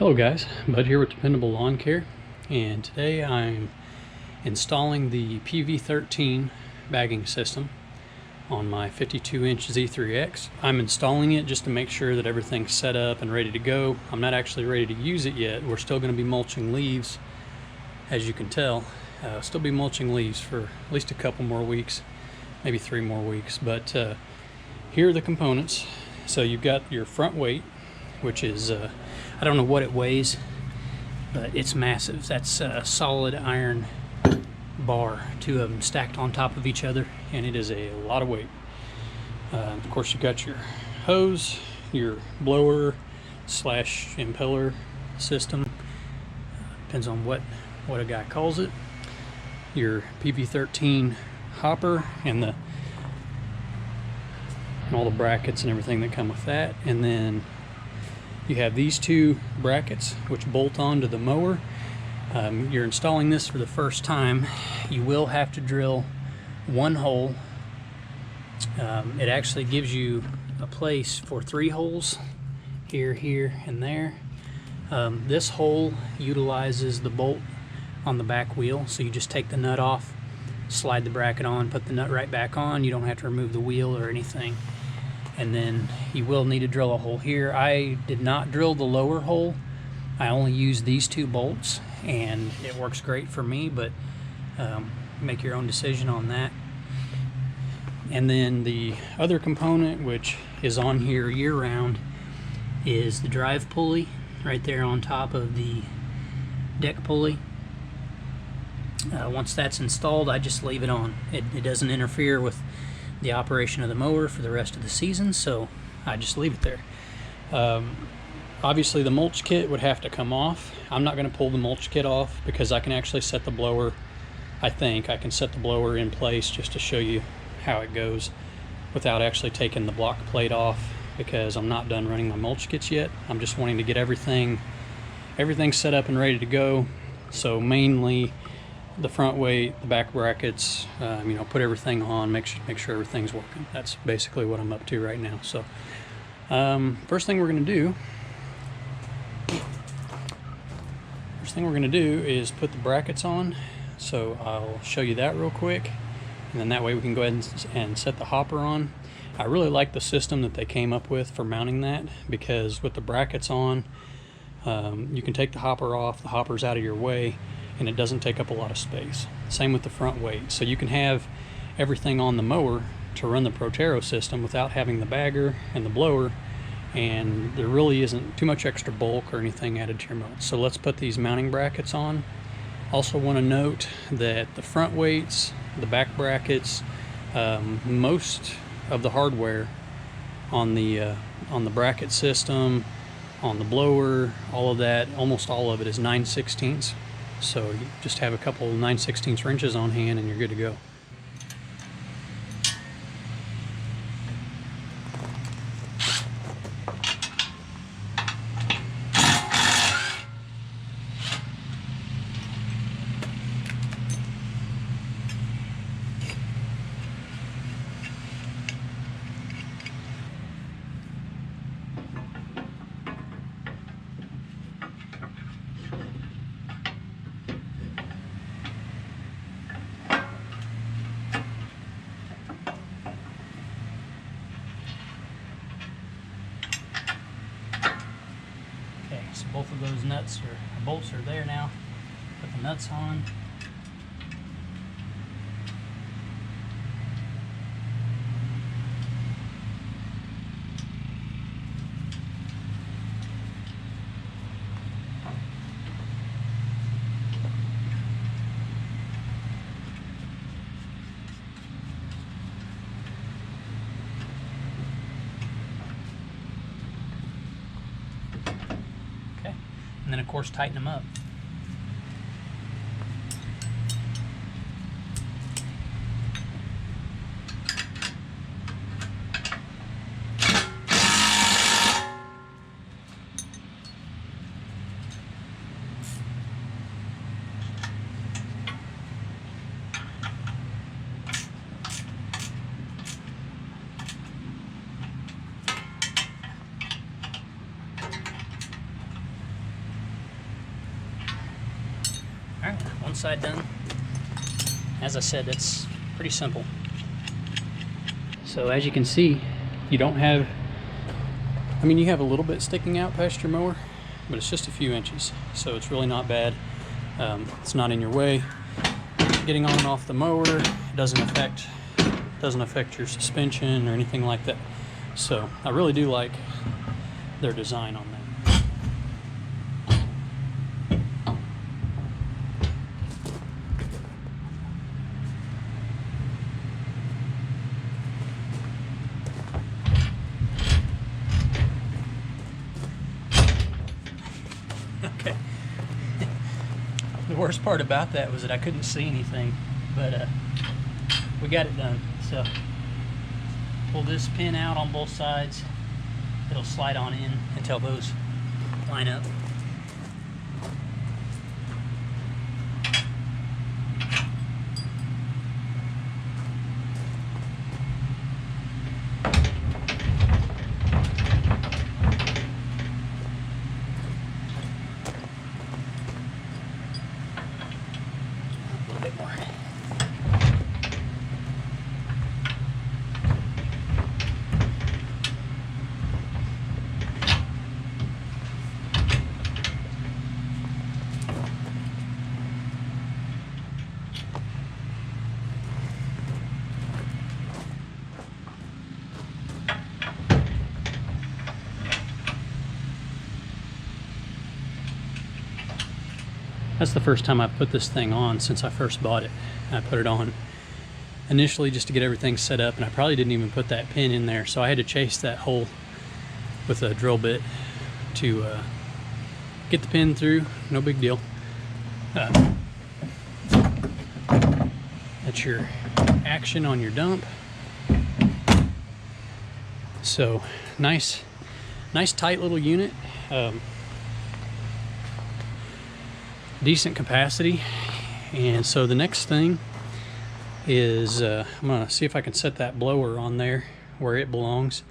Hello guys, Bud here with Dependable Lawn Care, and today I'm installing the PV13 bagging system on my 52-inch Z3X. I'm installing it just to make sure that everything's set up and ready to go. I'm not actually ready to use it yet. We're still going to be mulching leaves, as you can tell. Still be mulching leaves for at least a couple more weeks, maybe 3 more weeks. But here are the components. So you've got your front weight, which is I don't know what it weighs, but it's massive. That's a solid iron bar, 2 of them stacked on top of each other, and it is a lot of weight. Of course, you've got your hose, your blower slash impeller system, depends on what a guy calls it, your PV13 hopper, and all the brackets and everything that come with that. And then you have these 2 brackets which bolt onto the mower. You're installing this for the first time. You will have to drill 1 hole. It actually gives you a place for 3 holes, here, here, and there. This hole utilizes the bolt on the back wheel, so you just take the nut off, slide the bracket on, put the nut right back on. You don't have to remove the wheel or anything. And then you will need to drill a hole here. I did not drill the lower hole. I only used these 2 bolts, and it works great for me, but make your own decision on that. And then the other component, which is on here year-round, is the drive pulley right there on top of the deck pulley. Once that's installed, I just leave it on. It doesn't interfere with the operation of the mower for the rest of the season, so I just leave it there. Obviously the mulch kit would have to come off. I'm not going to pull the mulch kit off because I can actually set the blower, I think I can set the blower in place just to show you how it goes without actually taking the block plate off, because I'm not done running my mulch kits yet. I'm just wanting to get everything set up and ready to go. So mainly the front weight, the back brackets, put everything on, make sure everything's working. That's basically what I'm up to right now. So first thing we're going to do is put the brackets on. So I'll show you that real quick, and then that way we can go ahead and set the hopper on. I really like the system that they came up with for mounting that, because with the brackets on, you can take the hopper off, the hopper's out of your way, and it doesn't take up a lot of space. Same with the front weight. So you can have everything on the mower to run the Protero system without having the bagger and the blower, and there really isn't too much extra bulk or anything added to your mulch. So let's put these mounting brackets on. Also want to note that the front weights, the back brackets, most of the hardware on the bracket system, on the blower, all of that, almost all of it is 9/16. So you just have a couple 9/16 wrenches on hand and you're good to go. So both of those bolts are there now. Put the nuts on. And then of course tighten them up. side done. As I said, it's pretty simple. So as you can see, you don't have, I mean, you have a little bit sticking out past your mower, but it's just a few inches, so it's really not bad. It's not in your way. Getting on and off the mower, it doesn't affect your suspension or anything like that. So I really do like their design on that. Okay. The worst part about that was that I couldn't see anything, but we got it done. So pull this pin out on both sides. It'll slide on in until those line up. That's the first time I've put this thing on since I first bought it. I put it on initially just to get everything set up, and I probably didn't even put that pin in there, so I had to chase that hole with a drill bit to get the pin through. No big deal. That's your action on your dump. So nice tight little unit. Decent capacity. And so the next thing is I'm gonna see if I can set that blower on there where it belongs.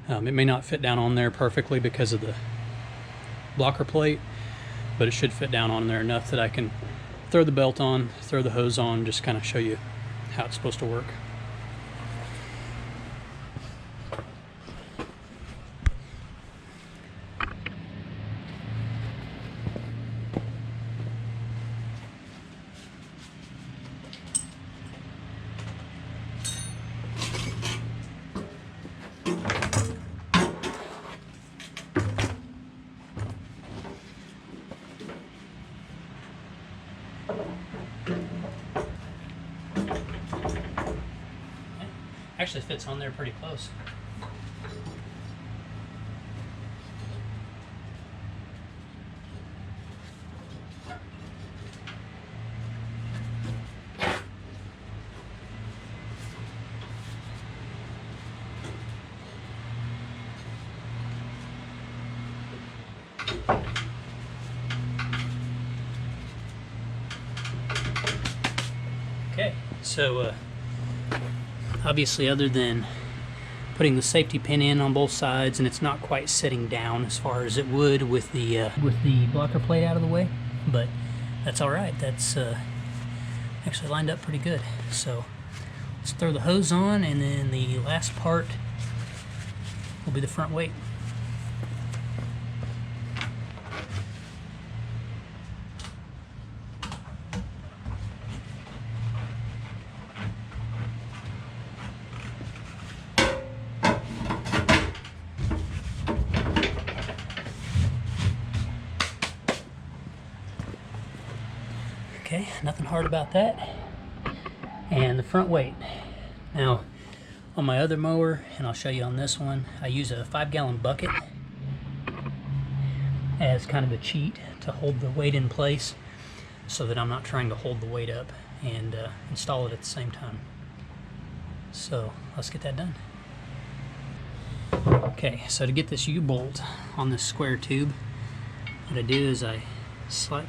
It may not fit down on there perfectly because of the blocker plate, but it should fit down on there enough that I can throw the belt on, throw the hose on, just kind of show you how it's supposed to work. Actually fits on there pretty close. Okay, so obviously, other than putting the safety pin in on both sides, and it's not quite sitting down as far as it would with the blocker plate out of the way, but that's all right. That's actually lined up pretty good. So let's throw the hose on, and then the last part will be the front weight. Okay, nothing hard about that. And the front weight. Now, on my other mower, and I'll show you on this one, I use a 5-gallon bucket as kind of a cheat to hold the weight in place so that I'm not trying to hold the weight up and install it at the same time. So let's get that done. Okay, so to get this U-bolt on this square tube, what I do is I slide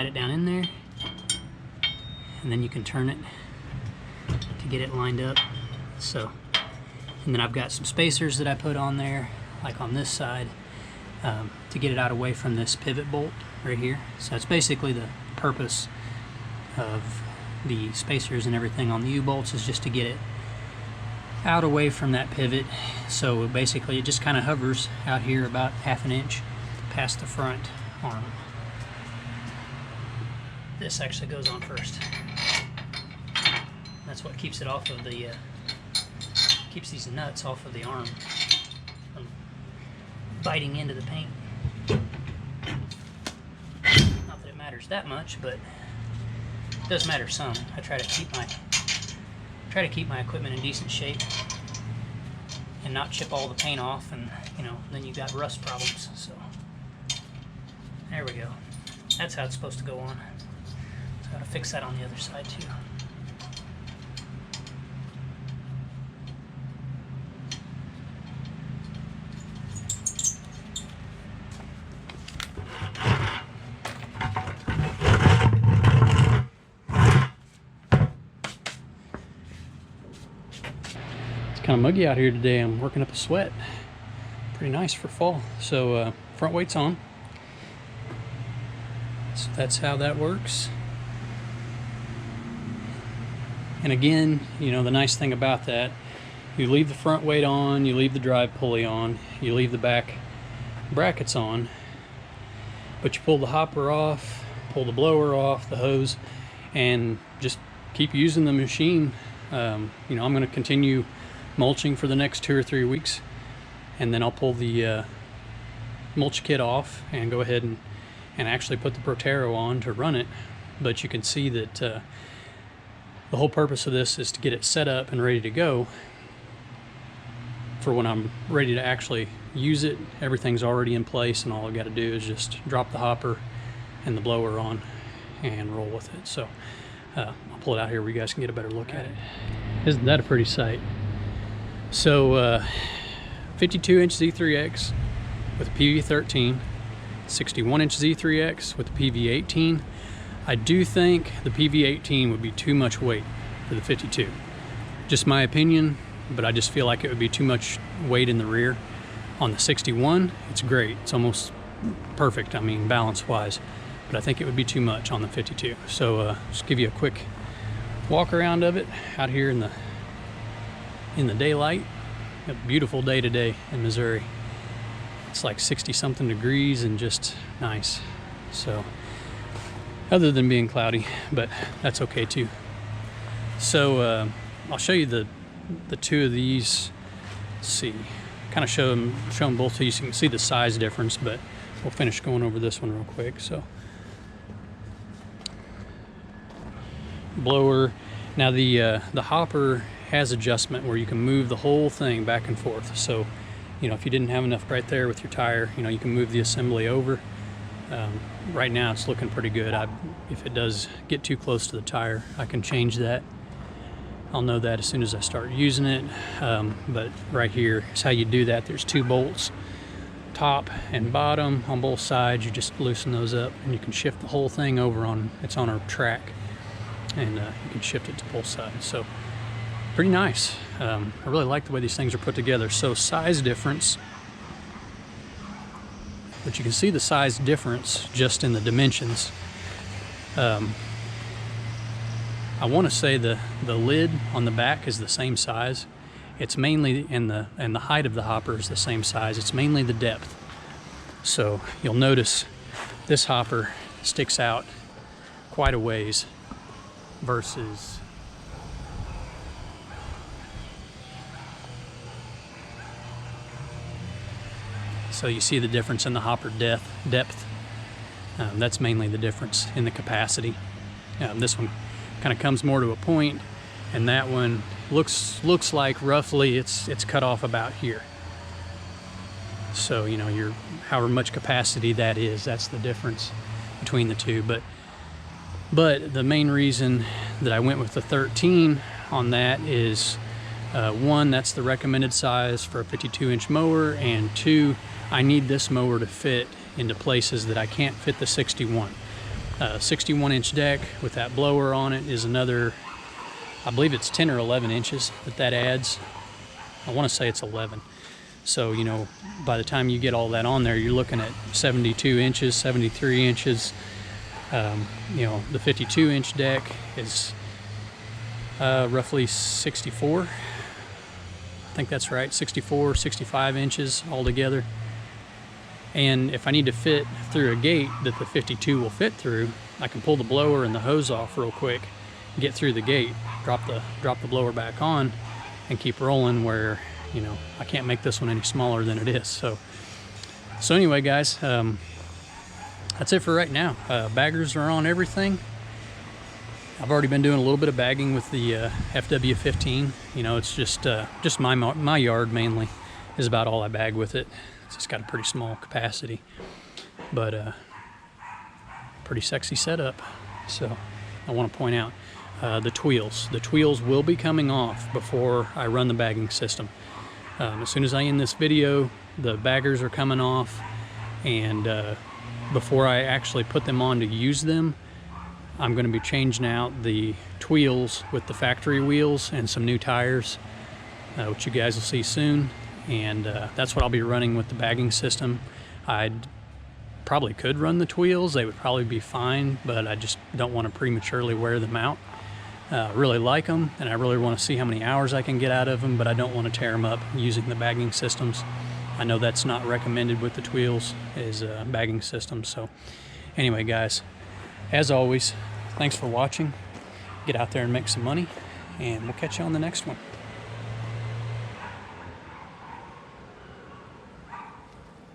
it down in there, and then you can turn it to get it lined up. So, and then I've got some spacers that I put on there, like on this side, to get it out away from this pivot bolt right here. So it's basically the purpose of the spacers and everything on the U-bolts is just to get it out away from that pivot. So basically it just kind of hovers out here about ½ inch past the front arm. This actually goes on first. That's what keeps it off of the keeps these nuts off of the arm from biting into the paint. Not that it matters that much, but it does matter some. I try to keep my equipment in decent shape and not chip all the paint off, and you know, then you got rust problems. So there we go. That's how it's supposed to go on. So I gotta fix that on the other side too. Kind of muggy out here today. I'm working up a sweat. Pretty nice for fall. So front weight's on. So that's how that works. And again, you know, the nice thing about that, you leave the front weight on, you leave the drive pulley on, you leave the back brackets on, but you pull the hopper off, pull the blower off, the hose, and just keep using the machine. You know, I'm going to continue mulching for the next 2 or 3 weeks, and then I'll pull the mulch kit off and go ahead and actually put the Protero on to run it. But you can see that the whole purpose of this is to get it set up and ready to go for when I'm ready to actually use it. Everything's already in place, and all I've got to do is just drop the hopper and the blower on and roll with it. So I'll pull it out here where you guys can get a better look at it. Isn't that a pretty sight? So 52-inch Z3X with a PV13, 61-inch Z3X with a PV18. I do think the PV18 would be too much weight for the 52. Just my opinion, but I just feel like it would be too much weight in the rear. On the 61, it's great. It's almost perfect, I mean, balance-wise. But I think it would be too much on the 52. So just give you a quick walk around of it out here in the daylight. A beautiful day today in Missouri. It's like 60-something degrees and just nice. So other than being cloudy, but that's okay too. So I'll show you the two of these. Let's see, kind of show them both so you can see the size difference, but we'll finish going over this one real quick. So blower. Now the hopper has adjustment where you can move the whole thing back and forth. So, you know, if you didn't have enough right there with your tire, you know, you can move the assembly over. Right now it's looking pretty good. If it does get too close to the tire, I can change that. I'll know that as soon as I start using it. But right here is how you do that. There's 2 bolts, top and bottom on both sides. You just loosen those up and you can shift the whole thing over it's on a track, and you can shift it to both sides. So pretty nice. I really like the way these things are put together. So size difference, but you can see the size difference just in the dimensions. I want to say the lid on the back is the same size. It's mainly, and the height of the hopper is the same size. It's mainly the depth. So you'll notice this hopper sticks out quite a ways versus so you see the difference in the hopper depth. That's mainly the difference in the capacity. This one kind of comes more to a point, and that one looks like roughly it's cut off about here. So, you know, your however much capacity that is, that's the difference between the two. But the main reason that I went with the 13 on that is, one, that's the recommended size for a 52-inch mower, and 2, I need this mower to fit into places that I can't fit the 61. 61-inch deck with that blower on it is another, I believe it's 10 or 11 inches that adds. I want to say it's 11. So, you know, by the time you get all that on there, you're looking at 72 inches, 73 inches You know, the 52-inch deck is roughly 64. I think that's right, 64, 65 inches altogether. And if I need to fit through a gate that the 52 will fit through, I can pull the blower and the hose off real quick, get through the gate, drop the blower back on, and keep rolling where, you know, I can't make this one any smaller than it is. So anyway, guys, that's it for right now. Baggers are on everything. I've already been doing a little bit of bagging with the FW15. You know, it's just my yard mainly is about all I bag with it. It's just got a pretty small capacity, but pretty sexy setup. So I want to point out the tweels. The tweels will be coming off before I run the bagging system. As soon as I end this video, the baggers are coming off, and before I actually put them on to use them, I'm going to be changing out the tweels with the factory wheels and some new tires, which you guys will see soon. And that's what I'll be running with the bagging system. I probably could run the tweels. They would probably be fine, but I just don't want to prematurely wear them out. I really like them, and I really want to see how many hours I can get out of them, but I don't want to tear them up using the bagging systems. I know that's not recommended with the tweels, is bagging systems. So anyway, guys, as always, thanks for watching. Get out there and make some money, and we'll catch you on the next one.